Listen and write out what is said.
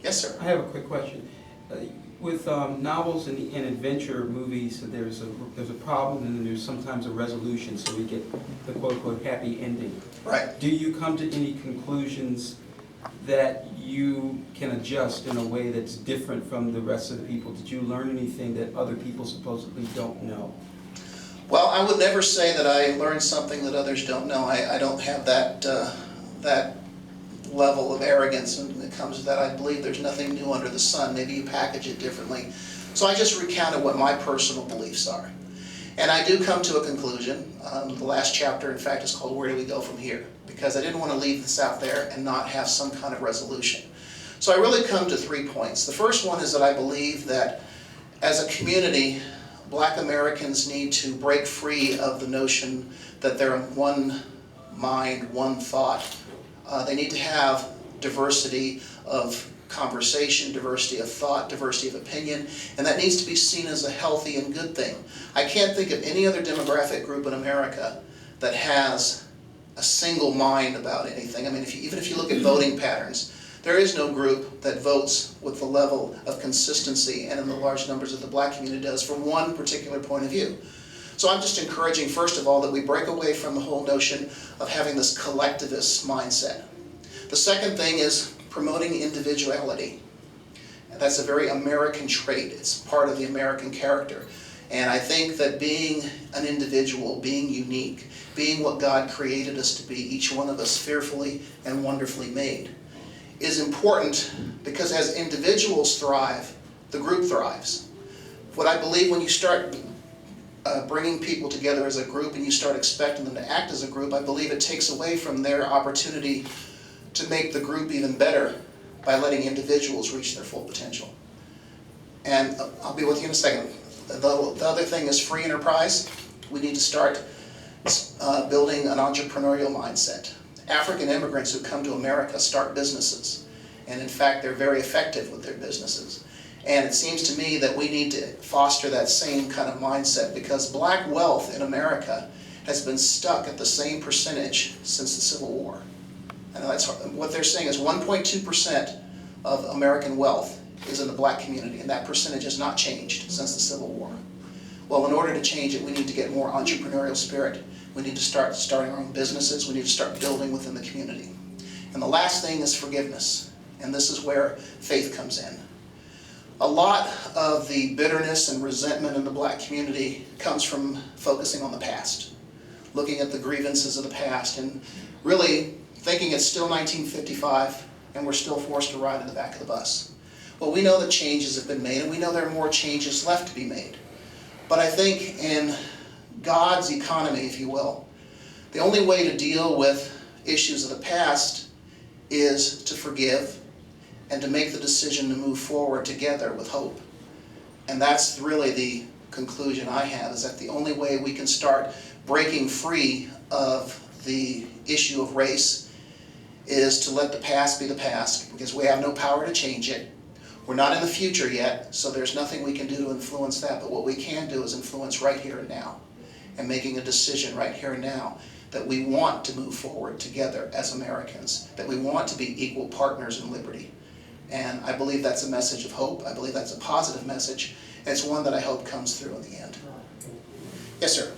Yes, sir. I have a quick question. With novels and adventure movies, there's a problem and then there's sometimes a resolution, so we get the quote-unquote happy ending. Right. Do you come to any conclusions that you can adjust in a way that's different from the rest of the people? Did you learn anything that other people supposedly don't know? Well, I would never say that I learned something that others don't know. I don't have that level of arrogance when it comes to that. I believe there's nothing new under the sun. Maybe you package it differently. So I just recounted what my personal beliefs are. And I do come to a conclusion. The last chapter, in fact, is called Where Do We Go From Here? Because I didn't want to leave this out there and not have some kind of resolution. So I really come to 3 points. The first one is that I believe that as a community, Black Americans need to break free of the notion that they're one mind, one thought. They need to have diversity of conversation, diversity of thought, diversity of opinion, and that needs to be seen as a healthy and good thing. I can't think of any other demographic group in America that has a single mind about anything. I mean, even if you look at voting patterns, there is no group that votes with the level of consistency and in the large numbers that the Black community does from one particular point of view. So I'm just encouraging, first of all, that we break away from the whole notion of having this collectivist mindset. The second thing is promoting individuality. That's a very American trait. It's part of the American character. And I think that being an individual, being unique, being what God created us to be, each one of us fearfully and wonderfully made, is important because as individuals thrive, the group thrives. What I believe when you start bringing people together as a group and you start expecting them to act as a group, I believe it takes away from their opportunity to make the group even better by letting individuals reach their full potential. And I'll be with you in a second. The other thing is free enterprise. We need to start building an entrepreneurial mindset. African immigrants who come to America start businesses, and in fact they're very effective with their businesses. And it seems to me that we need to foster that same kind of mindset because Black wealth in America has been stuck at the same percentage since the Civil War. And that's what they're saying is 1.2% of American wealth is in the Black community, and that percentage has not changed since the Civil War. Well, in order to change it, we need to get more entrepreneurial spirit. We need to start starting our own businesses. We need to start building within the community. And the last thing is forgiveness, and this is where faith comes in. A lot of the bitterness and resentment in the Black community comes from focusing on the past, looking at the grievances of the past, and really thinking it's still 1955 and we're still forced to ride in the back of the bus. Well, we know that changes have been made, and we know there are more changes left to be made. But I think in God's economy, if you will, the only way to deal with issues of the past is to forgive and to make the decision to move forward together with hope. And that's really the conclusion I have, is that the only way we can start breaking free of the issue of race is to let the past be the past, because we have no power to change it. We're not in the future yet, so there's nothing we can do to influence that, but what we can do is influence right here and now, and making a decision right here and now that we want to move forward together as Americans, that we want to be equal partners in liberty. And I believe that's a message of hope. I believe that's a positive message. And it's one that I hope comes through in the end. Yes, sir.